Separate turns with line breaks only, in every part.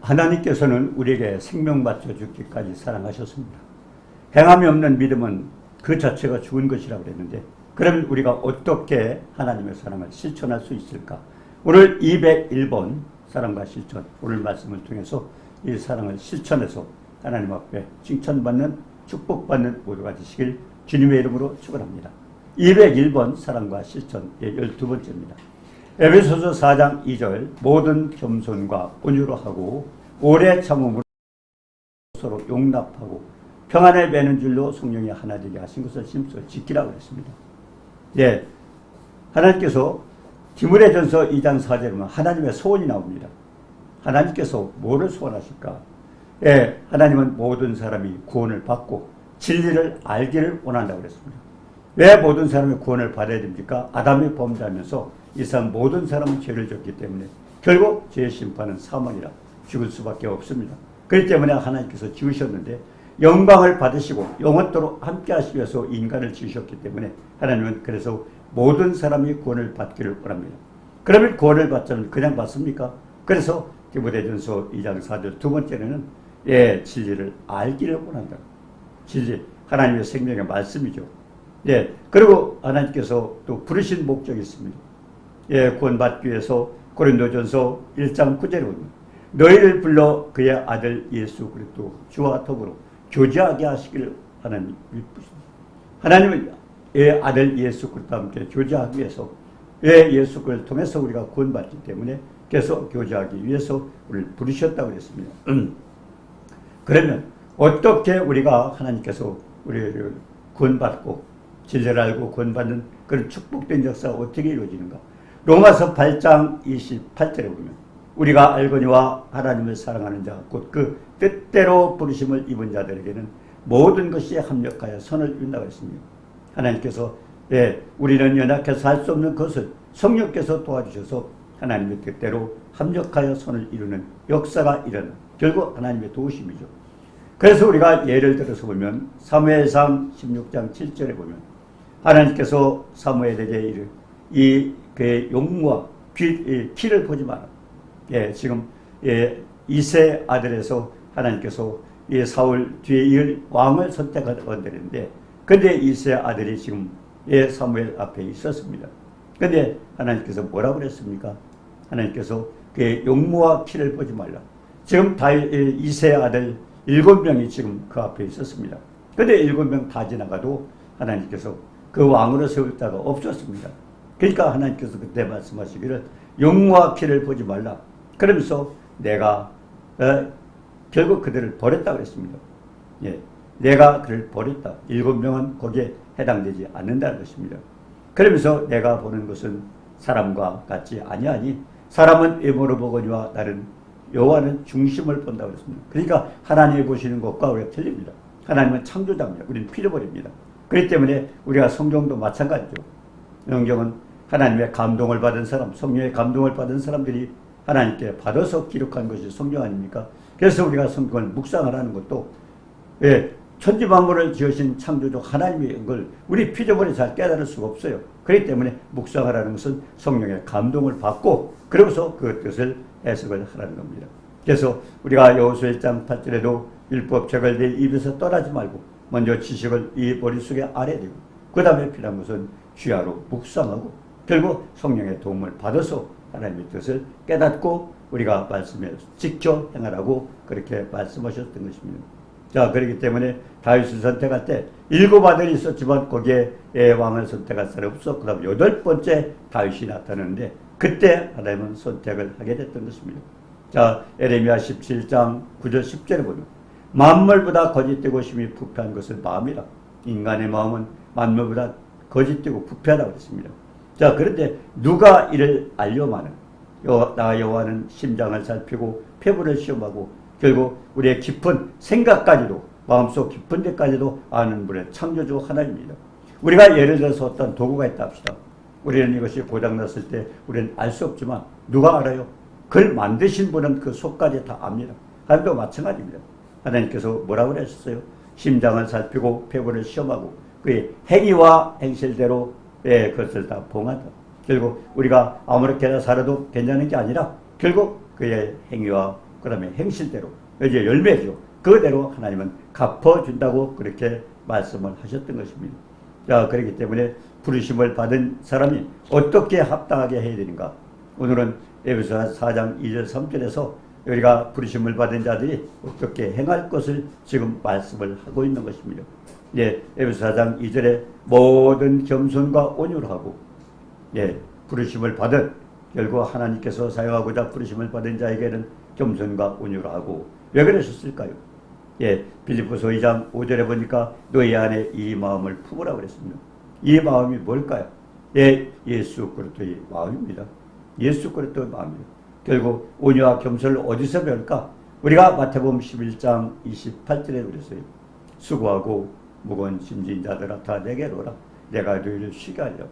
하나님께서는 우리에게 생명 바쳐 죽기까지 사랑하셨습니다. 행함이 없는 믿음은 그 자체가 죽은 것이라고 그랬는데, 그러면 우리가 어떻게 하나님의 사랑을 실천할 수 있을까? 오늘 201번 사랑과 실천, 오늘 말씀을 통해서 이 사랑을 실천해서 하나님 앞에 칭찬받는, 축복받는 모두가 되시길 주님의 이름으로 축원합니다. 201번 사랑과 실천 12번째입니다. 에베소서 4장 2절 모든 겸손과 온유로 하고 오래 참음으로 서로 용납하고 평안을 맺는 줄로 성령이 하나 되게 하신 것을 심써 지키라고 했습니다. 예, 하나님께서 디모데전서 2장 4절에 보면 하나님의 소원이 나옵니다. 하나님께서 뭐를 소원하실까? 예, 하나님은 모든 사람이 구원을 받고 진리를 알기를 원한다고 그랬습니다. 왜 모든 사람이 구원을 받아야 됩니까? 아담이 범죄하면서 이상 모든 사람은 죄를 졌기 때문에 결국 죄의 심판은 사망이라 죽을 수밖에 없습니다. 그렇기 때문에 하나님께서 지으셨는데 영광을 받으시고 영원토록 함께 하시기 위해서 인간을 지으셨기 때문에 하나님은 그래서 모든 사람이 구원을 받기를 원합니다. 그러면 구원을 받자면 그냥 받습니까? 그래서 디모데전서 2장 4절 두 번째는 진리를 알기를 원한다. 진리, 하나님의 생명의 말씀이죠. 그리고 하나님께서 또 부르신 목적이 있습니다. 구원받기 위해서 고린도전서 1장 9절에 보면 너희를 불러 그의 아들 예수 그리스도 주와 더불어 교제하게 하시기를 하나님 믿으십니다. 하나님은 아들 예수 그리스도와 함께 교제하기 위해서 예수 그리스도를 통해서 우리가 구원받기 때문에 계속 교제하기 위해서 우리를 부르셨다고 그랬습니다. 그러면 어떻게 우리가 하나님께서 우리를 구원받고 진리를 알고 구원받는 그런 축복된 역사가 어떻게 이루어지는가? 로마서 8장 28절에 보면 우리가 알거니와 하나님을 사랑하는 자 곧 그 뜻대로 부르심을 입은 자들에게는 모든 것이 합력하여 선을 이룬다고 했습니다. 하나님께서 우리는 연약해서 할 수 없는 것을 성령께서 도와주셔서 하나님의 뜻대로 합력하여 선을 이루는 역사가 일어나 결국 하나님의 도우심이죠. 그래서 우리가 예를 들어서 보면 사무엘상 16장 7절에 보면 하나님께서 사무엘에게 그의 용모와 키를 보지 마라. 지금 이세 아들에서 하나님께서 사울 뒤에 이을 왕을 선택하는데 근데 이세 아들이 지금 사무엘 앞에 있었습니다. 근데 하나님께서 뭐라고 그랬습니까? 하나님께서 그의 용모와 키를 보지 말라. 지금 이세 아들 7명이 지금 그 앞에 있었습니다. 근데 7명 다 지나가도 하나님께서 그 왕으로 세울 자가 없었습니다. 그러니까 하나님께서 그때 말씀하시기를 용모와 키를 보지 말라. 그러면서 내가 결국 그들을 버렸다고 했습니다. 내가 그를 버렸다. 7명은 거기에 해당되지 않는다는 것입니다. 그러면서 내가 보는 것은 사람과 같지 아니하니 사람은 외모로 보거니와 나는 여호와는 중심을 본다고 했습니다. 그러니까 하나님이 보시는 것과 우리가 틀립니다. 하나님은 창조자입니다. 우리는 피조물입니다. 그렇기 때문에 우리가 성경도 마찬가지죠. 성경은 하나님의 감동을 받은 사람, 성령의 감동을 받은 사람들이 하나님께 받아서 기록한 것이 성경 아닙니까? 그래서 우리가 성경을 묵상하라는 것도 천지만물을 지으신 창조주 하나님의 걸 우리 피조물이 잘 깨달을 수가 없어요. 그렇기 때문에 묵상하라는 것은 성령의 감동을 받고 그러면서 그 뜻을 해석을 하라는 겁니다. 그래서 우리가 여호수아 1장 8절에도 율법책을 내 입에서 떠나지 말고 먼저 지식을 이 머릿속에 아래야 되고 그 다음에 필요한 것은 주야로 묵상하고 결국 성령의 도움을 받아서 하나님의 뜻을 깨닫고 우리가 말씀에 지켜 행하라고 그렇게 말씀하셨던 것입니다. 자, 그렇기 때문에 다윗을 선택할 때 7아들이 있었지만 거기에 왕을 선택할 사람이 없어. 그 다음 8번째 다윗이 나타나는데 그때 하나님은 선택을 하게 됐던 것입니다. 자, 에레미야 17장 9절 10절에 보면 만물보다 거짓되고 심히 부패한 것은 마음이라. 인간의 마음은 만물보다 거짓되고 부패하다고 했습니다. 자, 그런데 누가 이를 알려마는 나 여호와는 심장을 살피고 폐부를 시험하고 결국 우리의 깊은 생각까지도 마음속 깊은 데까지도 아는 분의 창조주 하나님입니다. 우리가 예를 들어서 어떤 도구가 있다 합시다. 우리는 이것이 고장났을 때 우리는 알 수 없지만 누가 알아요? 그걸 만드신 분은 그 속까지 다 압니다. 하나님도 마찬가지입니다. 하나님께서 뭐라고 하셨어요? 심장을 살피고 폐부를 시험하고 그의 행위와 행실대로 그것을 다 봉한다. 결국 우리가 아무렇게나 살아도 괜찮은 게 아니라 결국 그의 행위와 그 다음에 행실대로, 이제 열매죠. 그대로 하나님은 갚아준다고 그렇게 말씀을 하셨던 것입니다. 자, 그렇기 때문에 부르심을 받은 사람이 어떻게 합당하게 해야 되는가? 오늘은 에베소서 4장 2절 3절에서 우리가 부르심을 받은 자들이 어떻게 행할 것을 지금 말씀을 하고 있는 것입니다. 예, 에베소서 4장 2절에 모든 겸손과 온유를 하고, 예, 부르심을 받은, 결국 하나님께서 사용하고자 부르심을 받은 자에게는 겸손과 온유를 하고, 왜 그러셨을까요? 예, 빌립보서 2장 5절에 보니까 너희 안에 이 마음을 품으라 그랬습니다. 이 마음이 뭘까요? 예, 예수 그리스도의 마음입니다. 예수 그리스도의 마음입니다. 결국 온유와 겸손을 어디서 배울까? 우리가 마태복음 11장 28절에 그랬어요. 수고하고 무거운 짐진 자들아 다 내게로 오라. 내가 너희를 쉬게 하려.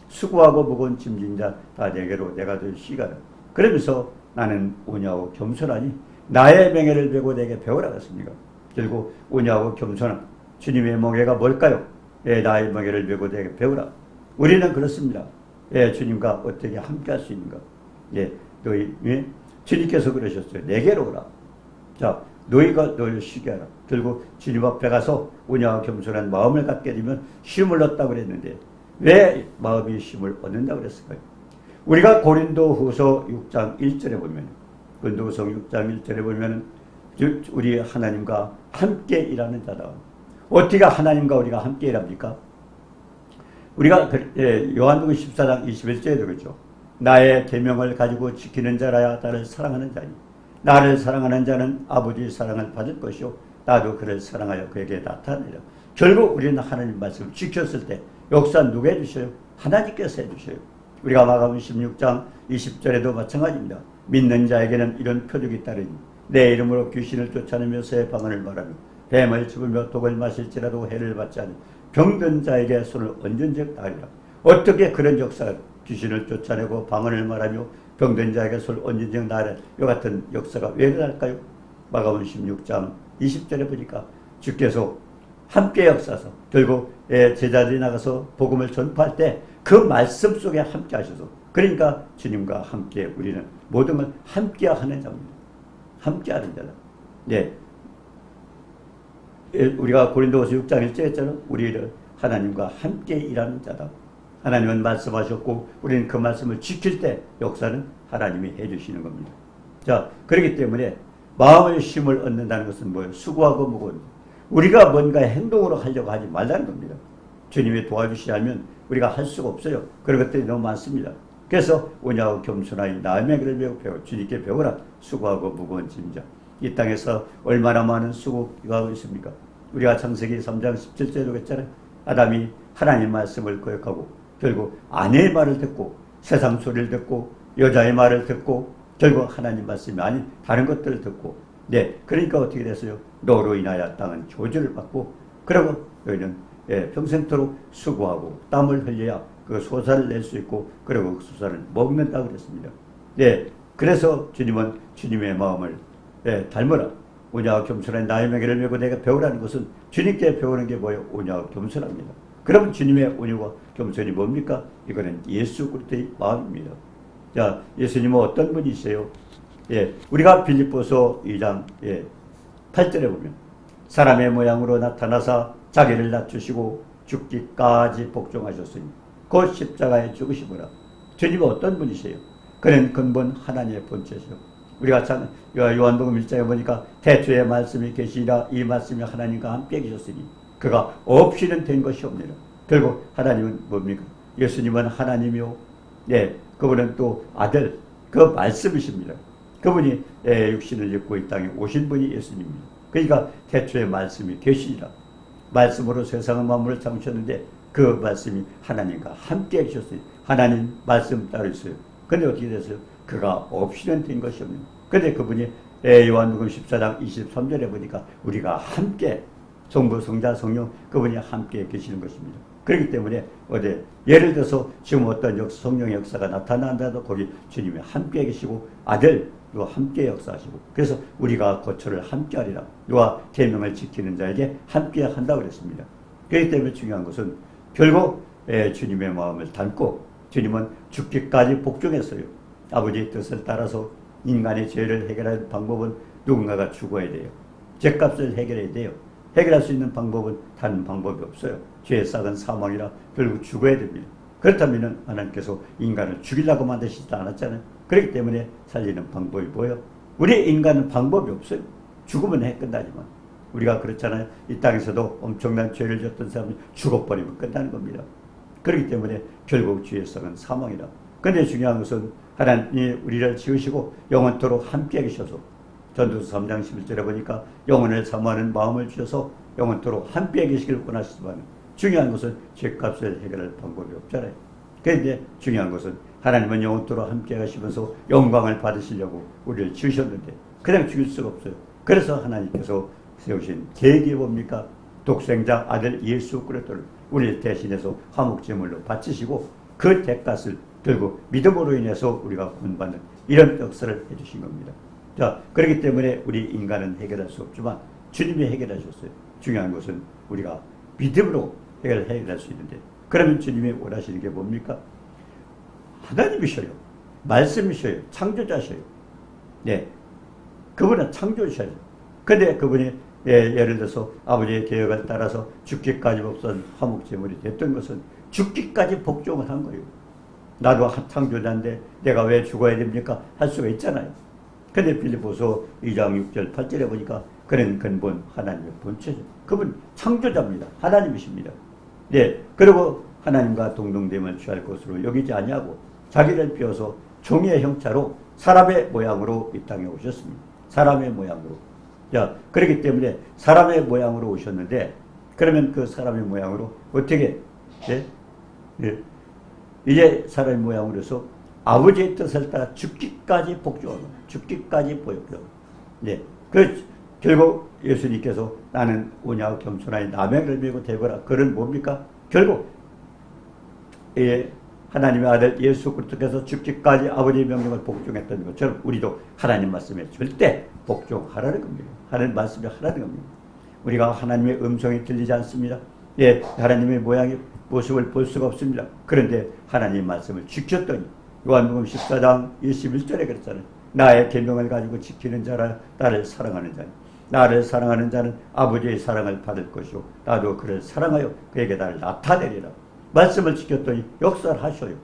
수고하고 무거운 짐진 자 다 내게로 내가 너희를 쉬게 하려. 그러면서 나는 온유하고 겸손하니 나의 멍에를 메고 내게 배우라 했습니다. 결국 온유하고 겸손한 주님의 멍에가 뭘까요? 예, 나의 멍에를 메고 내게 배우라. 우리는 그렇습니다. 예, 주님과 어떻게 함께 할 수 있는가? 예, 너희, 예? 주님께서 그러셨어요. 내게로 오라. 자, 너희가 너희를 쉬게 하라. 결국 주님 앞에 가서 온유하고 겸손한 마음을 갖게 되면 쉼을 얻다고 그랬는데 왜 마음이 쉼을 얻는다고 그랬을까요? 우리가 고린도후서 6장 1절에 보면, 고린도후서 6장 1절에 보면 우리 하나님과 함께 일하는 자다. 어떻게 하나님과 우리가 함께 일합니까? 우리가 요한복음 14장 21절에도 그렇죠. 나의 계명을 가지고 지키는 자라야 나를 사랑하는 자니 나를 사랑하는 자는 아버지의 사랑을 받을 것이요 나도 그를 사랑하여 그에게 나타내리라. 결국 우리는 하나님 말씀을 지켰을 때 역사 누가 해주셔요? 하나님께서 해주셔요. 우리가 마가복음 16장 20절에도 마찬가지입니다. 믿는 자에게는 이런 표적이 따르니 내 이름으로 귀신을 쫓아내며 새 방언을 말하며 뱀을 집으며 독을 마실지라도 해를 받지 않으며 병든 자에게 손을 얹은 적 나으리라. 어떻게 그런 역사가 귀신을 쫓아내고 방언을 말하며 병든 자에게 손을 얹은 적 나으리라. 이 같은 역사가 왜 일어날까요? 마가복음 16장 20절에 보니까 주께서 함께 역사서 결국 제자들이 나가서 복음을 전파할 때 그 말씀 속에 함께 하셔서 그러니까 주님과 함께 우리는 모든 걸 함께 하는 자입니다. 함께 하는 자다. 네. 우리가 고린도후서 6장 1절에 했잖아요. 우리를 하나님과 함께 일하는 자다. 하나님은 말씀하셨고 우리는 그 말씀을 지킬 때 역사는 하나님이 해주시는 겁니다. 자, 그렇기 때문에 마음의 쉼을 얻는다는 것은 뭐예요? 수고하고 무거운 우리가 뭔가 행동으로 하려고 하지 말라는 겁니다. 주님이 도와주시지 않으면 우리가 할 수가 없어요. 그런 것들이 너무 많습니다. 그래서 온유하고 겸손하여 남의 길을 배워 주님께 배우라. 수고하고 무거운 짐자. 이 땅에서 얼마나 많은 수고가 있습니까? 우리가 창세기 3장 17절에도 했잖아요. 아담이 하나님 말씀을 거역하고 결국 아내의 말을 듣고 세상 소리를 듣고 여자의 말을 듣고 결국 하나님 말씀이 아닌 다른 것들을 듣고 네, 그러니까 어떻게 됐어요? 너로 인하여 땅은 저주를 받고 그리고 너희는 평생토록 수고하고 땀을 흘려야 그 소사를 낼 수 있고 그리고 그 소사를 먹는다고 그랬습니다. 네, 그래서 주님은 주님의 마음을 닮으라. 온유하고 겸손한 나의 멍에를 메고 내가 배우라는 것은 주님께 배우는 게 뭐예요? 온유하고 겸손합니다. 그럼 주님의 온유와 겸손이 뭡니까? 이거는 예수 그리스도의 마음입니다. 자, 예수님은 어떤 분이세요? 예, 우리가 빌립보서 2장 8절에 보면 사람의 모양으로 나타나사 자기를 낮추시고 죽기까지 복종하셨으니 곧 십자가에 죽으시므라. 주님은 어떤 분이세요? 그는 근본 하나님의 본체시요. 우리가 참 요한복음 1장에 보니까 태초에 말씀이 계시니라 이 말씀이 하나님과 함께 계셨으니 그가 없이는 된 것이 없느니라. 결국 하나님은 뭡니까? 예수님은 하나님이요. 네, 그분은 또 아들, 그 말씀이십니다. 그분이 육신을 입고 이 땅에 오신 분이 예수님입니다. 그러니까 태초에 말씀이 계시니라. 말씀으로 세상의 만물을 창조했는데 그 말씀이 하나님과 함께 계셨어요. 하나님 말씀 따로 있어요. 근데 어떻게 됐어요? 그가 없이는 된 것이 없는. 근데 그분이 요한복음 14장 23절에 보니까 우리가 함께 성부, 성자, 성령 그분이 함께 계시는 것입니다. 그렇기 때문에 예를 들어서 지금 어떤 성령의 역사가 나타난다도 거기 주님이 함께 계시고 아들도 함께 역사하시고 그래서 우리가 거처를 함께 하리라. 누가 계명을 지키는 자에게 함께 한다고 그랬습니다. 그렇기 때문에 중요한 것은 결국 주님의 마음을 담고 주님은 죽기까지 복종했어요. 아버지의 뜻을 따라서 인간의 죄를 해결할 방법은 누군가가 죽어야 돼요. 죄값을 해결해야 돼요. 해결할 수 있는 방법은 다른 방법이 없어요. 죄의 싹은 사망이라 결국 죽어야 됩니다. 그렇다면 하나님께서 인간을 죽이려고 만드시지 않았잖아요. 그렇기 때문에 살리는 방법이 뭐예요? 우리 인간은 방법이 없어요. 죽으면 해 끝나지만. 우리가 그렇잖아요. 이 땅에서도 엄청난 죄를 졌던 사람이 죽어버리면 끝나는 겁니다. 그렇기 때문에 결국 죄의 싹은 사망이라. 그런데 중요한 것은 하나님이 우리를 지으시고 영원토록 함께 계셔서 전도서 3장 11절에 보니까 영혼을 사모하는 마음을 주셔서 영원토록 함께 계시길 원하시지만 중요한 것은 죄값을 해결할 방법이 없잖아요. 그런데 중요한 것은 하나님은 영원토록 함께 하시면서 영광을 받으시려고 우리를 지으셨는데 그냥 죽일 수가 없어요. 그래서 하나님께서 세우신 계획이 뭡니까? 독생자 아들 예수 그리스도를 우리를 대신해서 화목제물로 바치시고 그 대값을 결국 믿음으로 인해서 우리가 구원받는 이런 역사를 해주신 겁니다. 자, 그렇기 때문에 우리 인간은 해결할 수 없지만 주님이 해결하셨어요. 중요한 것은 우리가 믿음으로 해결할 수 있는데 그러면 주님이 원하시는 게 뭡니까? 하나님이셔요. 말씀이셔요. 창조자셔요. 네, 그분은 창조자셔요. 근데 그분이 예를 들어서 아버지의 계획을 따라서 죽기까지 복선 화목제물이 됐던 것은 죽기까지 복종을 한 거예요. 나도 창조자인데 내가 왜 죽어야 됩니까? 할 수가 있잖아요. 근데 빌립보서 2장 6절 8절에 보니까 그는 근본 하나님의 본체죠. 그분 창조자입니다. 하나님이십니다. 네, 그리고 하나님과 동등됨을 취할 것으로 여기지 아니하고 자기를 비워서 종의 형체로 사람의 모양으로 이 땅에 오셨습니다. 사람의 모양으로. 자, 그렇기 때문에 사람의 모양으로 오셨는데 그러면 그 사람의 모양으로 어떻게 네? 네. 이제 사람의 모양으로 해서 아버지의 뜻을 따라 죽기까지 복종하고 죽기까지 보였고 네. 그 결국 예수님께서 나는 오냐고 겸손하니 남의 걸 밀고 대거라. 그는 뭡니까? 결국 하나님의 아들 예수 그리스도께서 죽기까지 아버지의 명령을 복종했던 것처럼 우리도 하나님 말씀에 절대 복종하라는 겁니다. 하나님 말씀에 하라는 겁니다. 우리가 하나님의 음성이 들리지 않습니다. 예, 하나님의 모양의 모습을 볼 수가 없습니다. 그런데 하나님의 말씀을 지켰더니 요한복음 14장 21절에 그랬잖아요. 나의 계명을 가지고 지키는 자라 나를 사랑하는 자니 나를 사랑하는 자는 아버지의 사랑을 받을 것이요 나도 그를 사랑하여 그에게 나를 나타내리라. 말씀을 지켰더니 역사를 하셔요.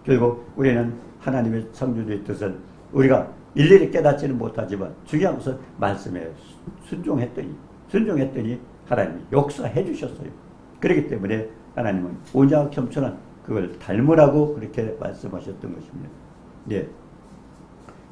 결국 우리는 하나님의 창조주의 뜻을 우리가 일일이 깨닫지는 못하지만 중요한 것은 말씀에 순종했더니 하나님이 역사해 주셨어요. 그렇기 때문에 하나님은 온유하고 겸손한 그걸 닮으라고 그렇게 말씀하셨던 것입니다. 네.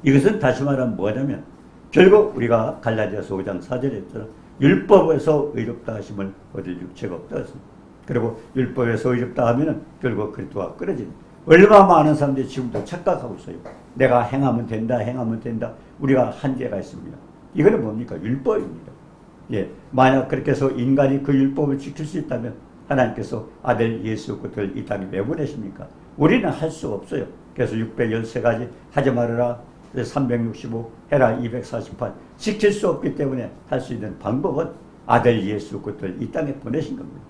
이것은 다시 말하면 뭐냐면 결국 우리가 갈라디아서 5장 4절에 했잖아요. 율법에서 의롭다 하심을 얻을 육체가 없다 했습니다. 그리고 율법에서 의롭다 하면은 결국 그리스도와 끊어집니다. 얼마나 많은 사람들이 지금도 착각하고 있어요. 내가 행하면 된다. 우리가 한계가 있습니다. 이거는 뭡니까? 율법입니다. 예. 만약 그렇게 해서 인간이 그 율법을 지킬 수 있다면 하나님께서 아들 예수 그리스도를 이 땅에 왜 보내십니까? 우리는 할 수 없어요. 그래서 613가지 하지 말아라. 365 해라 248 지킬 수 없기 때문에 할 수 있는 방법은 아들 예수 그리스도를 이 땅에 보내신 겁니다.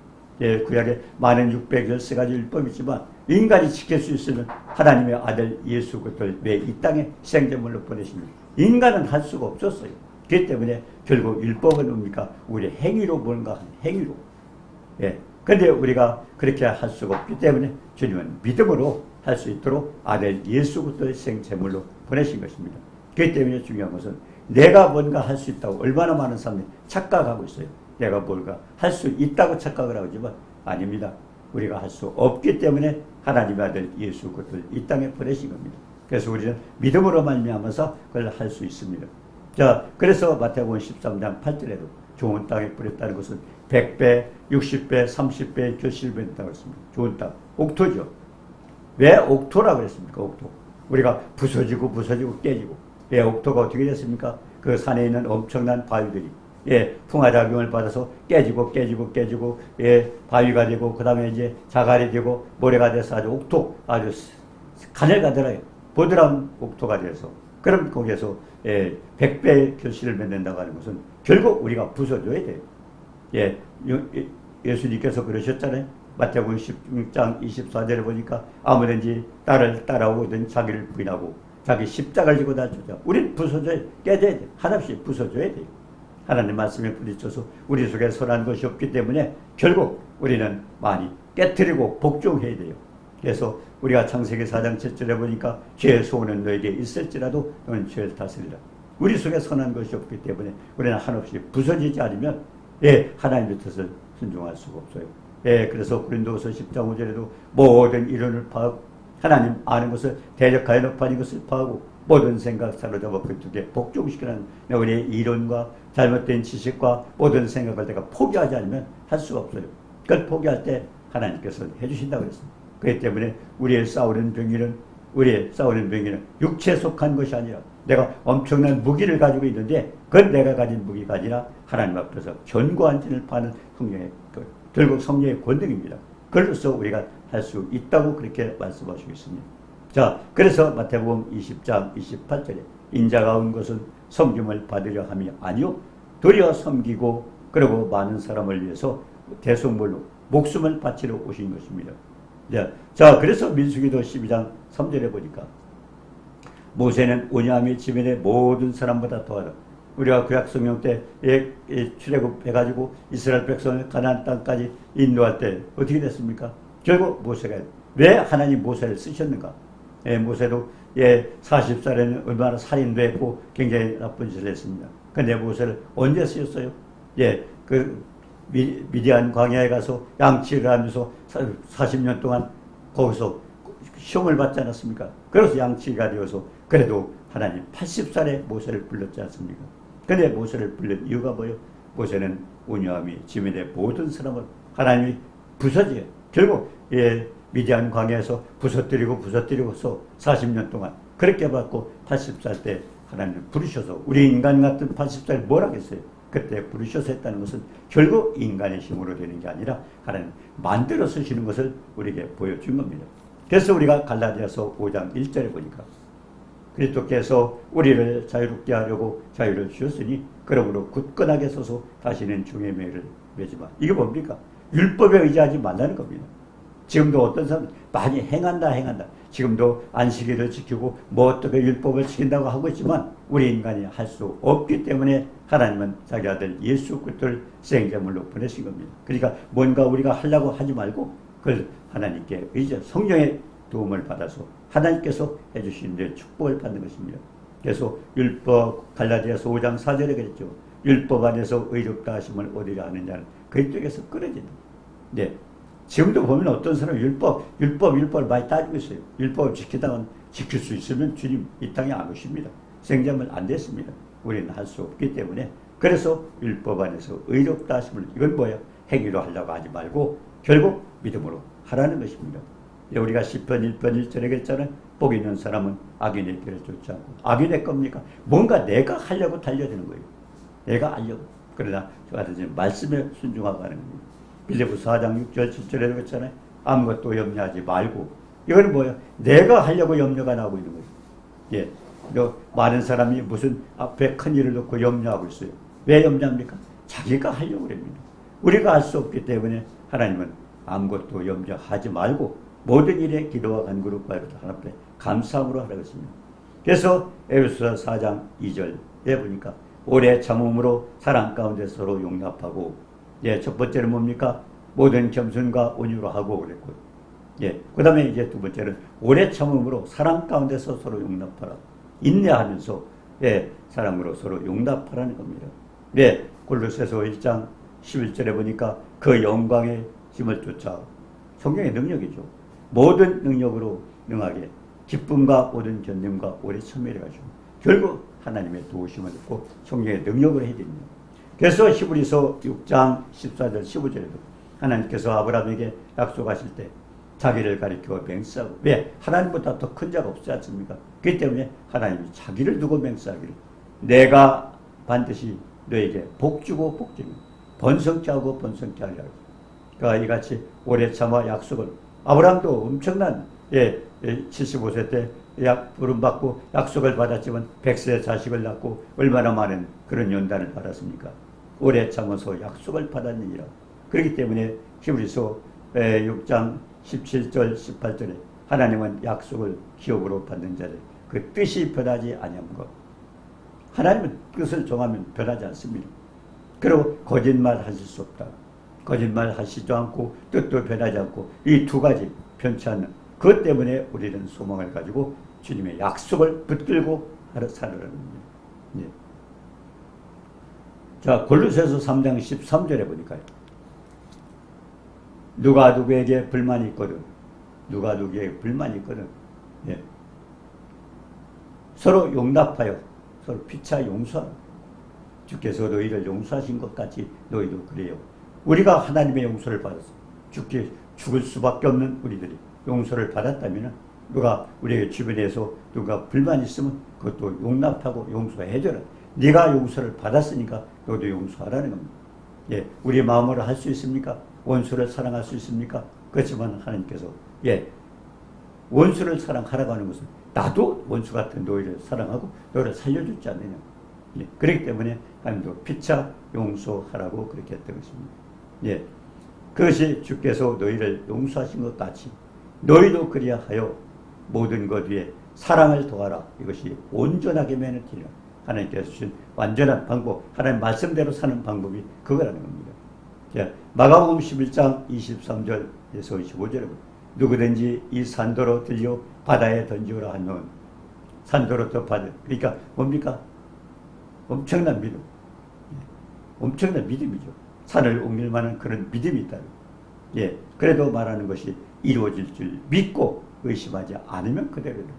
예, 구약에 많은 613가지 율법이 있지만 인간이 지킬 수 있으면 하나님의 아들 예수 그리스도를 왜 이 땅에 희생제물로 보내십니까? 인간은 할 수가 없었어요. 그렇기 때문에 결국 율법은 뭡니까? 우리 행위로 뭔가 하는 행위로. 예. 그런데 우리가 그렇게 할 수가 없기 때문에 주님은 믿음으로 할 수 있도록 아들 예수 그리스도의 희생제물로 보내신 것입니다. 그렇기 때문에 중요한 것은 내가 뭔가 할 수 있다고 얼마나 많은 사람들이 착각하고 있어요. 내가 뭔가 할 수 있다고 착각을 하지만 아닙니다. 우리가 할 수 없기 때문에 하나님의 아들 예수 그리스도를 이 땅에 보내신 겁니다. 그래서 우리는 믿음으로 말미암아서 그걸 할 수 있습니다. 자, 그래서 마태복음 13장 8절에도 좋은 땅에 뿌렸다는 것은 100배, 60배, 30배, 결실배 된다고 했습니다. 좋은 땅, 옥토죠. 왜 옥토라고 그랬습니까? 옥토. 우리가 부서지고 깨지고. 왜 옥토가 어떻게 됐습니까? 그 산에 있는 엄청난 바위들이 예, 풍화작용을 받아서 깨지고 예, 바위가 되고 그 다음에 이제 자갈이 되고 모래가 돼서 아주 옥토, 아주 가늘가늘하게 보드라운 옥토가 돼서 그럼 거기에서 예, 100배의 결실을 맺는다고 하는 것은 결국 우리가 부서져야 돼요. 예, 예수님께서 그러셨잖아요. 마태복음 16장 24절에 보니까 아무든지 나를 따라오든 자기를 부인하고 자기 십자가를 지고 다 주자. 우린 부서져야 깨져야 돼. 하나씩 부서져야 돼요. 하나님 말씀에 부딪혀서 우리 속에 선한 것이 없기 때문에 결국 우리는 많이 깨트리고 복종해야 돼요. 그래서 우리가 창세기 4장 7절에 보니까 죄의 소원은 너에게 있을지라도 너는 죄를 다스리라. 우리 속에 선한 것이 없기 때문에 우리는 한없이 부서지지 않으면 하나님의 뜻을 순종할 수가 없어요. 그래서 고린도후서 10장 5절에도 모든 이론을 파하고 하나님 아는 것을 대적하여 높아진 것을 파하고 모든 생각 사로잡아 그 뜻에 복종시키는 우리의 이론과 잘못된 지식과 모든 생각을 내가 포기하지 않으면 할 수가 없어요. 그걸 포기할 때 하나님께서 해주신다고 했습니다. 그렇기 때문에 우리의 싸우는 병기는 육체에 속한 것이 아니라 내가 엄청난 무기를 가지고 있는데 그건 내가 가진 무기가 아니라 하나님 앞에서 견고한 진을 파는 성령의 결국 성령의 권능입니다. 그래서 우리가 할 수 있다고 그렇게 말씀하시고 있습니다. 자, 그래서 마태복음 20장 28절에 인자가 온 것은 섬김을 받으려 함이 아니요 도리어 섬기고 그리고 많은 사람을 위해서 대속물로 목숨을 바치러 오신 것입니다. 자, 그래서 민수기도 12장 3절에 보니까 모세는 온유함이 지면의 모든 사람보다 더하다. 우리가 구약성경 때 출애굽해가지고 이스라엘 백성을 가나안 땅까지 인도할 때 어떻게 됐습니까? 결국 모세가 왜 하나님 모세를 쓰셨는가? 모세도 40살에는 얼마나 살인도 했고 굉장히 나쁜 짓을 했습니다. 근데 모세를 언제 쓰셨어요? 그 미디안 광야에 가서 양치를 하면서 40년 동안 거기서 시험을 받지 않았습니까? 그래서 양치가 되어서 그래도 하나님 80살에 모세를 불렀지 않습니까? 근데 모세를 불른 이유가 뭐예요? 모세는 온유함이 지면의 모든 사람을 하나님이 부서져요. 결국 미디안 광야에서 부서뜨리고서 40년 동안 그렇게 받고 80살 때 하나님을 부르셔서 우리 인간 같은 80살 뭘 하겠어요? 그때 부르셔서 했다는 것은 결국 인간의 힘으로 되는 게 아니라 하나님 만들어 쓰시는 것을 우리에게 보여준 겁니다. 그래서 우리가 갈라디아서 5장 1절에 보니까 그리스도께서 우리를 자유롭게 하려고 자유를 주셨으니 그러므로 굳건하게 서서 다시는 종의 매를 매지 마. 이게 뭡니까? 율법에 의지하지 말라는 겁니다. 지금도 어떤 사람은 많이 행한다. 지금도 안식일을 지키고 뭐 어떻게 율법을 지킨다고 하고 있지만 우리 인간이 할 수 없기 때문에 하나님은 자기 아들 예수 그리스도를 생제물로 보내신 겁니다. 그러니까 뭔가 우리가 하려고 하지 말고 그걸 하나님께 의지해 성령의 도움을 받아서 하나님께서 해주신 데 축복을 받는 것입니다. 그래서 율법 갈라디아서 5장 4절에 그랬죠. 율법 안에서 의롭다 하심을 얻으려 하는 자는 그쪽에서 끊어진다. 지금도 보면 어떤 사람은 율법을 많이 따지고 있어요. 율법을 지키다가 지킬 수 있으면 주님 이 땅에 안 오십니다. 생자면 안 됐습니다. 우리는 할 수 없기 때문에 그래서 율법 안에서 의롭다 하심을 이건 뭐예요? 행위로 하려고 하지 말고 결국 믿음으로 하라는 것입니다. 우리가 시편 1편 1절에 그랬잖아요. 복 있는 사람은 악인의 길을 쫓지 않고 악인의 겁니까? 뭔가 내가 하려고 달려드는 거예요. 내가 하려고. 그러나 저 같은 말씀에 순종하고 하는 겁니다. 빌립보서 4장 6절 7절에 그랬잖아요. 아무것도 염려하지 말고 이건 뭐예요? 내가 하려고 염려가 나오고 있는 거예요. 많은 사람이 무슨 앞에 큰 일을 놓고 염려하고 있어요. 왜 염려합니까? 자기가 하려고 합니다. 우리가 할 수 없기 때문에 하나님은 아무것도 염려하지 말고 모든 일에 기도와 간구로 하나님 앞에 감사함으로 하라고 했습니다. 그래서 에베소서 4장 2절에 보니까 오래 참음으로 사랑 가운데 서로 용납하고 첫 번째는 뭡니까? 모든 겸손과 온유로 하고 그랬고 그 다음에 이제 두 번째는 오래 참음으로 사랑 가운데서 서로 용납하라. 인내하면서 사랑으로 서로 용납하라는 겁니다. 골로새서 1장 11절에 보니까 그 영광의 힘을 쫓아 성령의 능력이죠. 모든 능력으로 능하게 기쁨과 모든 견dim과 오래 참여해 가지고 결국 하나님의 도우심을 얻고 성령의 능력을 해야 됩니다. 그래서 히브리서 6장 14절 15절에도 하나님께서 아브라함에게 약속하실 때 자기를 가리켜 맹세하고 왜? 하나님보다 더 큰 자가 없지 않습니까? 그렇기 때문에 하나님이 자기를 두고 맹세하기를 내가 반드시 너에게 복주고 복주며 번성케 하고 번성케 하리라. 그러니까 이같이 오래 참아 약속을 아브라함도 엄청난 75세 때 부름받고 약속을 받았지만 100세 자식을 낳고 얼마나 많은 그런 연단을 받았습니까? 오래 참아서 약속을 받았느니라. 그렇기 때문에 히브리서 6장 17절 18절에 하나님은 약속을 기업으로 받는 자를 그 뜻이 변하지 아니한 것. 하나님은 뜻을 정하면 변하지 않습니다. 그리고 거짓말 하실 수 없다. 거짓말 하시지도 않고 뜻도 변하지 않고 이 두 가지 변치 않는 그것 때문에 우리는 소망을 가지고 주님의 약속을 붙들고 살아가는 겁니다. 예. 자, 골로새서 3장 13절에 보니까요. 누가 누구에게 불만이 있거든. 누가 누구에게 불만이 있거든. 예. 서로 용납하여 서로 피차 용서하라. 주께서 너희를 용서하신 것 같이 너희도 그래요. 우리가 하나님의 용서를 받았어. 죽을 수밖에 없는 우리들이 용서를 받았다면 누가 우리의 주변에서 누가 불만이 있으면 그것도 용납하고 용서해줘라. 네가 용서를 받았으니까 너도 용서하라는 겁니다. 예, 우리 마음으로 할 수 있습니까? 원수를 사랑할 수 있습니까? 그렇지만 하나님께서 원수를 사랑하라고 하는 것은 나도 원수 같은 너희를 사랑하고 너를 살려주지 않느냐. 예, 그렇기 때문에 하나님도 피차 용서하라고 그렇게 했던 것입니다. 예, 그것이 주께서 너희를 용서하신 것 같이 너희도 그리하여 모든 것 위에 사랑을 더하라. 이것이 온전하게 매너티라. 하나님께서 주신 완전한 방법, 하나님 말씀대로 사는 방법이 그거라는 겁니다. 자, 마가복음 11장 23절에서 25절에 누구든지 이 산도로 들려 바다에 던지오라 하면 산도로 더 바다. 그러니까 뭡니까? 엄청난 믿음. 엄청난 믿음이죠. 산을 옮길 만한 그런 믿음이 있다. 예, 그래도 말하는 것이 이루어질 줄 믿고 의심하지 않으면 그대로다.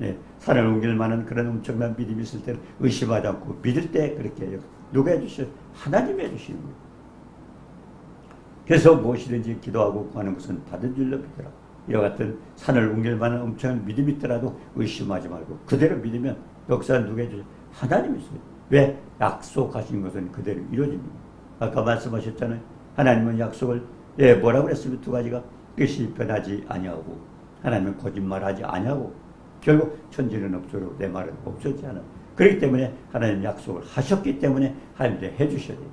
예, 산을 옮길 만한 그런 엄청난 믿음이 있을 때는 의심하지 않고 믿을 때 그렇게 해요. 누가 해주셔? 하나님이 해주시는 거예요. 그래서 무엇이든지 기도하고 구하는 것은 받은 줄로 믿으라. 이와 같은 산을 옮길 만한 엄청난 믿음이 있더라도 의심하지 말고 그대로 믿으면 역사는 누가 해주셔? 하나님이 있어요. 왜? 약속하신 것은 그대로 이루어집니다. 아까 말씀하셨잖아요. 하나님은 약속을 뭐라고 그랬으면 두 가지가 뜻이 변하지 아니하고 하나님은 거짓말하지 아니하고 결국 천지는 없어도 내 말은 없어지지 않아. 그렇기 때문에 하나님 약속을 하셨기 때문에 하나님께 해주셔야 돼요.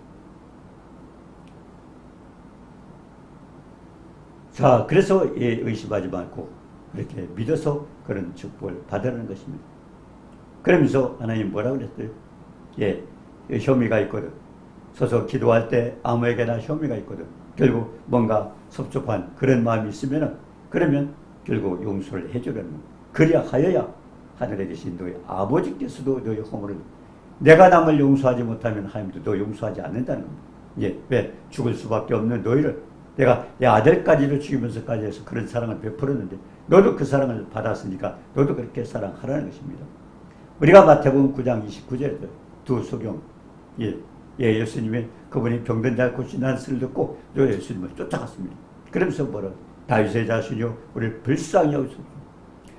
자, 그래서 의심하지 말고 그렇게 믿어서 그런 축복을 받으라는 것입니다. 그러면서 하나님 뭐라고 그랬어요? 예, 혐의가 있거든. 서서 기도할 때 아무에게나 혐의가 있거든. 결국 뭔가 섭섭한 그런 마음이 있으면 그러면 결국 용서를 해주라는 거예요. 그리하여야 하늘에 계신 너희 아버지께서도 너희 허물을 내가 남을 용서하지 못하면 하나님도 너 용서하지 않는다는 겁니다. 예, 왜? 죽을 수밖에 없는 너희를 내가 내 아들까지를 죽이면서까지 해서 그런 사랑을 베풀었는데 너도 그 사랑을 받았으니까 너도 그렇게 사랑하라는 것입니다. 우리가 마태복음 9장 29절에 두 소경 예수님이 그분이 병든 자를 고친다는 소리를 듣고 예수님을 쫓아갔습니다. 그러면서 뭐라 다윗의 자손이여 우리를 불쌍히 여기소서.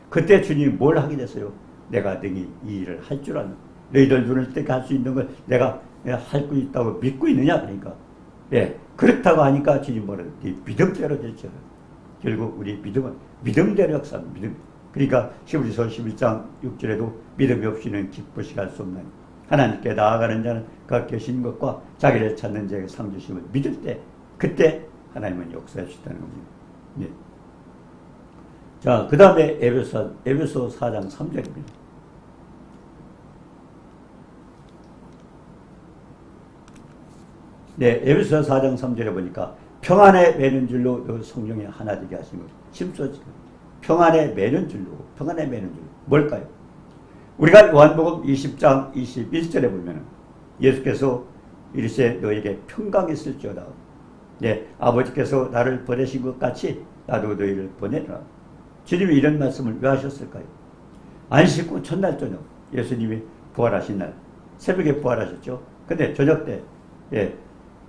그때 주님이 뭘 하게 됐어요? 내가 능히 이 일을 할 줄 아는 너희들 눈을 뜨게 할 수 있는 걸 내가 할 수 있다고 믿고 있느냐? 그러니까 그렇다고 하니까 주님 뭐라 네 믿음대로 됐죠. 결국 우리 믿음은 믿음대로 역사합니다. 믿음. 그러니까 히브리서 11장 6절에도 믿음이 없이는 기쁘시게 할 수 없나니 하나님께 나아가는 자는 그 계신 것과 자기를 찾는 자에게 상 주심을 믿을 때 그때 하나님은 역사해 주시다는 겁니다. 네. 자, 그 다음에 에베소 4장 3절입니다. 네, 에베소 4장 3절에 보니까 평안에 매는 줄로 성령이 하나 되게 하신 것. 심소지가 평안에 매는 줄로. 뭘까요? 우리가 요한복음 20장 21절에 보면 예수께서 이르시되 너에게 평강이 있을지어다. 네, 아버지께서 나를 보내신 것 같이 나도 너희를 보내라. 주님이 이런 말씀을 왜 하셨을까요? 안식구 첫날 저녁 예수님이 부활하신 날 새벽에 부활하셨죠. 근데 저녁 때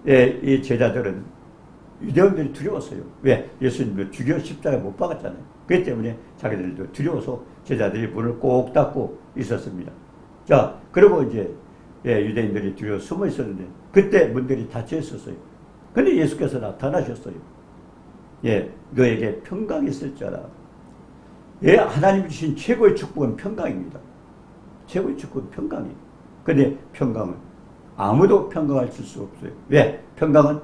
이 제자들은 유대인들이 두려웠어요. 왜? 예수님을 죽여 십자가에 못 박았잖아요. 그렇기 때문에 자기들도 두려워서 제자들이 문을 꼭 닫고 있었습니다. 자, 그리고 이제 유대인들이 두려워 숨어 있었는데 그때 문들이 닫혀 있었어요. 근데 예수께서 나타나셨어요. 너에게 평강이 있을 줄 알아. 하나님이 주신 최고의 축복은 평강입니다. 최고의 축복은 평강이에요. 근데 평강은 아무도 평강할 수 없어요. 왜? 평강은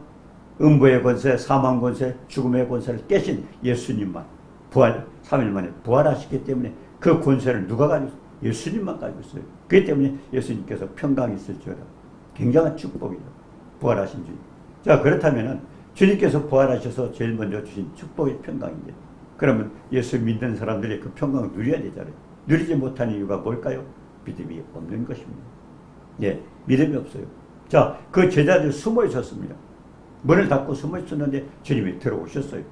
음부의 권세, 사망 권세, 죽음의 권세를 깨신 예수님만 3일 만에 부활하시기 때문에 그 권세를 누가 가지고 예수님만 가지고 있어요. 그렇기 때문에 예수님께서 평강이 있을 줄 알아. 굉장한 축복이죠. 부활하신 주님. 자, 그렇다면은 주님께서 부활하셔서 제일 먼저 주신 축복의 평강인데, 그러면 예수 믿는 사람들이 그 평강을 누려야 되잖아요. 누리지 못하는 이유가 뭘까요? 믿음이 없는 것입니다. 예, 믿음이 없어요. 자, 그 제자들 숨어 있었습니다. 문을 닫고 숨어 있었는데 주님이 들어오셨어요.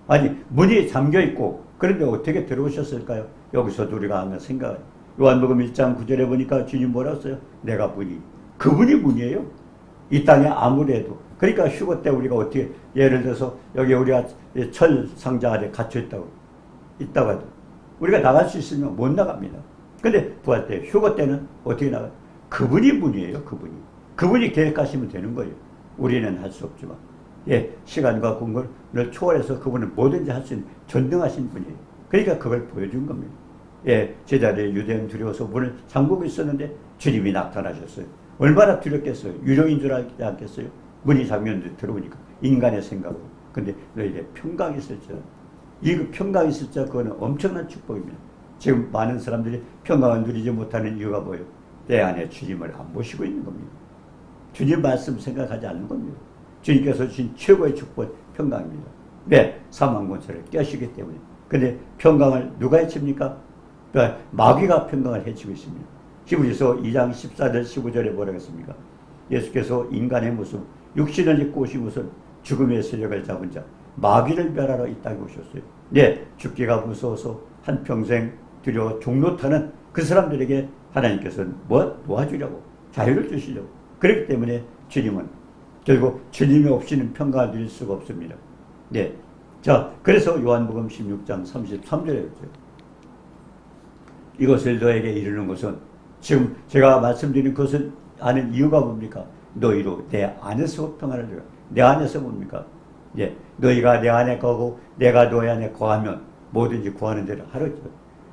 아니, 문이 잠겨 있고, 그런데 어떻게 들어오셨을까요? 여기서도 우리가 한번 생각해요. 요한복음 1장 9절에 보니까 주님 뭐라고 했어요? 내가 문이. 그분이 문이에요. 이 땅에 아무래도. 그러니까 휴거 때 우리가 어떻게, 예를 들어서 여기 우리가 철 상자 아래 갇혀 있다고 해도 우리가 나갈 수 있으면 못 나갑니다. 근데 부활 때, 휴거 때는 어떻게 나가요? 그분이 문이에요, 그분이. 그분이 계획하시면 되는 거예요. 우리는 할 수 없지만. 예, 시간과 공간을 초월해서 그분은 뭐든지 할 수 있는 전능하신 분이에요. 그러니까 그걸 보여준 겁니다. 예, 제자들의 유대인 두려워서 문을 잠그고 있었는데 주님이 나타나셨어요. 얼마나 두렵겠어요. 유령인 줄 알지 않겠어요? 문이 잠겼는데 들어오니까 인간의 생각으로. 근데 너희에게 평강이 있을지라. 이 평강이 있을지라 그거는 엄청난 축복입니다. 지금 많은 사람들이 평강을 누리지 못하는 이유가 뭐예요? 내 안에 주님을 안 모시고 있는 겁니다. 주님 말씀 생각하지 않는 겁니다. 주님께서 주신 최고의 축복, 평강입니다. 네, 사망권세를 깨시기 때문에. 근데 평강을 누가 해칩니까? 마귀가 평강을 해치고 있습니다. 히브리서 2장 14절 15절에 뭐라고 했습니까? 예수께서 인간의 모습, 육신을 입고 오신 것은 죽음의 세력을 잡은 자, 마귀를 멸하러 이 땅에 오셨어요. 네, 죽기가 무서워서 한평생 두려워 종로 타는 그 사람들에게 하나님께서는 도와주려고, 자유를 주시려고. 그렇기 때문에 주님은 결국 주님이 없이는 평강을 누릴 수가 없습니다. 네. 자, 그래서 요한복음 16장 33절에 있죠. 이것을 너에게 이르는 것은, 지금 제가 말씀드린 것을 아는 이유가 뭡니까? 너희로 내 안에서 평안을 누려. 내 안에서 뭡니까? 예, 너희가 내 안에 거하고 내가 너희 안에 거하면 뭐든지 구하는 대로 하루죠.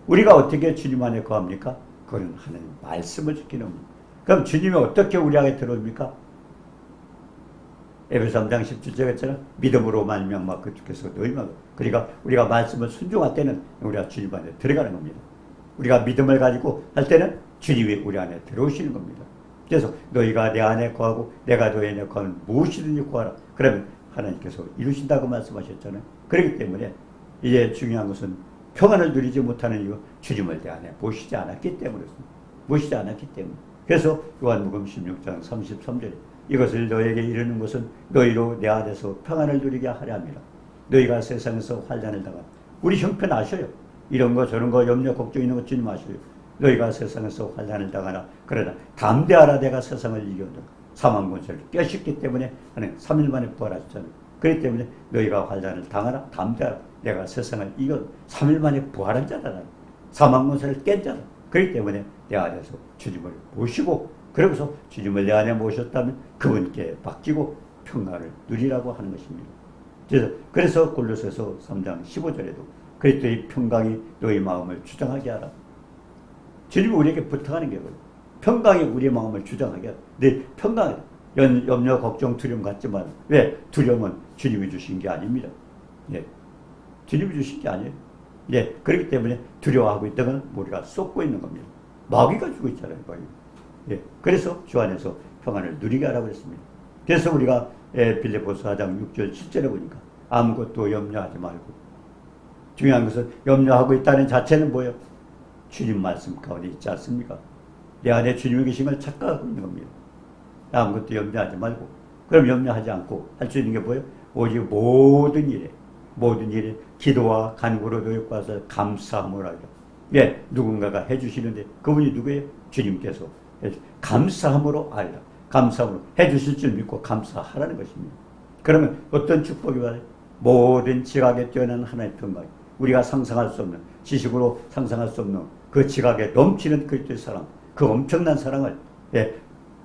우리가 어떻게 주님 안에 거합니까? 그건 하나님 말씀을 지키는 겁니다. 그럼 주님이 어떻게 우리 안에 들어옵니까? 에베소 3장 17절에 했잖아. 믿음으로 말미암아 그주께서 너희만. 그러니까 우리가 말씀을 순종할 때는 우리가 주님 안에 들어가는 겁니다. 우리가 믿음을 가지고 할 때는 주님이 우리 안에 들어오시는 겁니다. 그래서 너희가 내 안에 거하고 내가 너희 안에 거하면 무엇이든지 구하라. 그러면 하나님께서 이루신다고 말씀하셨잖아요. 그렇기 때문에 이제 중요한 것은 평안을 누리지 못하는 이유, 주님을 내 안에 모시지 않았기 때문이었습니다. 모시지 않았기 때문에. 그래서 요한복음 16장 33절에 이것을 너에게 이르는 것은 너희로 내 안에서 평안을 누리게 하려 함이라. 너희가 세상에서 환난을 당한, 우리 형편 아셔요. 이런 거 저런 거 염려 걱정 있는 것 주님 아셔요. 너희가 세상에서 환난을 당하나 그러나 담대하라, 내가 세상을 이겨온다. 사망 권세를 깨셨기 때문에 하나님 3일 만에 부활하셨잖아요. 그렇기 때문에 너희가 환난을 당하나 담대하라, 내가 세상을 이겨 3일 만에 부활한 자다. 사망 권세를 깬 자다. 그렇기 때문에 내 안에서 주님을 모시고, 그러면서 주님을 내 안에 모셨다면 그분께 맡기고 평강을 누리라고 하는 것입니다. 그래서 골로새서 3장 15절에도 그리스도의 평강이 너희 마음을 주장하게 하라. 주님이 우리에게 부탁하는 게 뭐예요? 평강이 우리 마음을 주장하게 하라. 네, 평강, 염려, 걱정, 두려움 같지만, 왜? 두려움은 주님이 주신 게 아닙니다. 예. 주님이 주신 게 아니에요. 예. 그렇기 때문에 두려워하고 있다면 우리가 쏟고 있는 겁니다. 마귀가 주고 있잖아요, 마귀. 예. 그래서 주 안에서 평안을 누리게 하라고 했습니다. 그래서 우리가 빌립보서 4장 6절 7절에 보니까 아무것도 염려하지 말고, 중요한 것은 염려하고 있다는 자체는 뭐예요? 주님 말씀 가운데 있지 않습니까? 내 안에 주님이 계신 걸 착각하고 있는 겁니다. 아무것도 염려하지 말고, 그럼 염려하지 않고 할 수 있는 게 뭐예요? 오직 모든 일에 기도와 간구로 노력과서 감사함을 하라. 예, 누군가가 해주시는데 그분이 누구예요? 주님께서 감사함으로 알라. 감사함으로 해주실 줄 믿고 감사하라는 것입니다. 그러면 어떤 축복이 와요? 모든 지각에 뛰어난 하나님의 평강, 우리가 상상할 수 없는, 지식으로 상상할 수 없는 그 지각에 넘치는 그리스도의 사랑, 그 엄청난 사랑을, 예,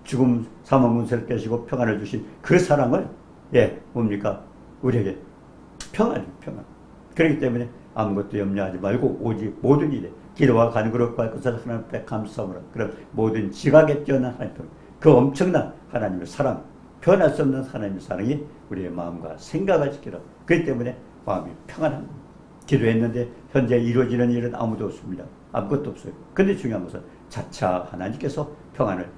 죽음 사망 문세를 깨시고 평안을 주신 그 사랑을, 예, 뭡니까? 우리에게 평안. 그렇기 때문에 아무것도 염려하지 말고 오직 모든 일에 기도와 간구로 구할 것을 하나님 앞에 감사하라. 그럼 모든 지각에 뛰어난 하나님의 평강, 그 엄청난 하나님의 사랑, 표현할 수 없는 하나님의 사랑이 우리의 마음과 생각을 지키라. 그렇기 때문에 마음이 평안합니다. 기도했는데 현재 이루어지는 일은 아무도 없습니다. 아무것도 없어요. 근데 중요한 것은 자차 하나님께서 평안을,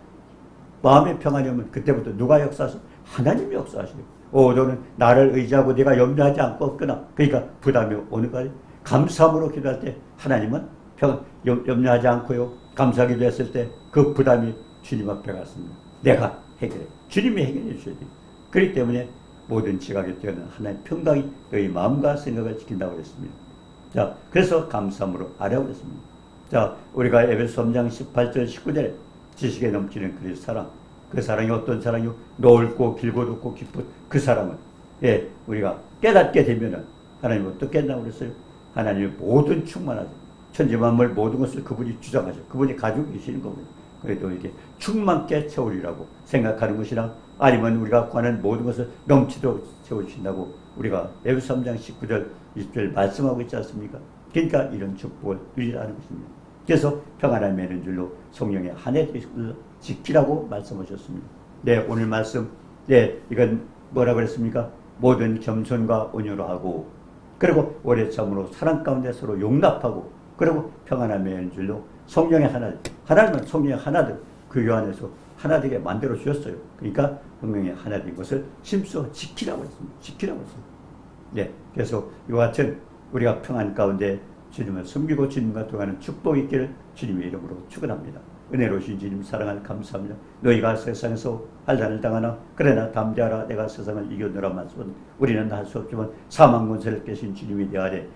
마음의 평안이 오면 그때부터 누가 역사하셔? 하나님이 역사하셔요. 너는 나를 의지하고 내가 염려하지 않고 없구나. 그러니까 부담이 오는 거예요. 감사함으로 기도할 때 하나님은 염려하지 않고요. 감사하게 됐을 때 그 부담이 주님 앞에 갔습니다. 내가 해결해. 주님이 해결해 주셔야 돼요. 그렇기 때문에 모든 지각에 뛰어난 하나님의 평강이 너희 마음과 생각을 지킨다고 했습니다. 자, 그래서 감사함으로 아뢰고 있습니다. 자, 우리가 에베소 3장 18절 19절에 지식에 넘치는 그리스도 사랑, 그 사랑이 어떤 사랑이요? 넓고 길고 높고 깊은 그 사랑을, 우리가 깨닫게 되면은 하나님 어떻게 한다고 그랬어요? 하나님의 모든 충만하죠. 천지만물 모든 것을 그분이 주장하죠. 그분이 가지고 계시는 겁니다. 그래도 이게 충만케 채우리라고 생각하는 것이나 아니면 우리가 구하는 모든 것을 넘치도록 채워주신다고 우리가 에베소 3장 19절 20절 말씀하고 있지 않습니까? 그러니까 이런 축복을 누리라는 것입니다. 그래서 평안을 매는 줄로 성령의 한 해 지키라고 말씀하셨습니다. 네, 오늘 말씀, 이건 뭐라 그랬습니까? 모든 겸손과 온유로 하고, 그리고 오래 참으로 사랑 가운데 서로 용납하고, 그리고 평안을 매는 줄로 성령의 하나님은 성령의 하나들, 그 요 안에서 하나 되게 만들어 주셨어요. 그러니까 성령의 하나 된 것을 심써 지키라고 했습니다. 지키라고 했습니다. 네, 그래서 이와 같은 우리가 평안 가운데 주님을 섬기고 주님과 동하는 축복이 있기를 주님의 이름으로 축원합니다. 은혜로우신 주님 사랑을 감사합니다. 너희가 세상에서 환난을 당하나 그러나 담대하라 내가 세상을 이겨노라 말씀은 우리는 할 수 없지만 사망 권세를 깨신 주님이 내 안에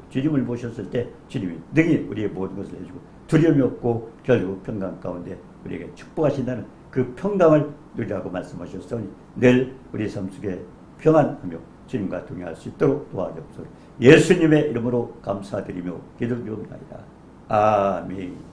주님을 모셨을 때 주님이 능히 우리의 모든 것을 해주고 두려움이 없고 결국 평강 가운데 우리에게 축복하신다는 그 평강을 누리라고 말씀하셨으니 늘 우리 삶 속에 평안하며 주님과 동행할 수 있도록 도와주옵소서. 예수님의 이름으로 감사드리며 기도드리옵나이다. 아멘.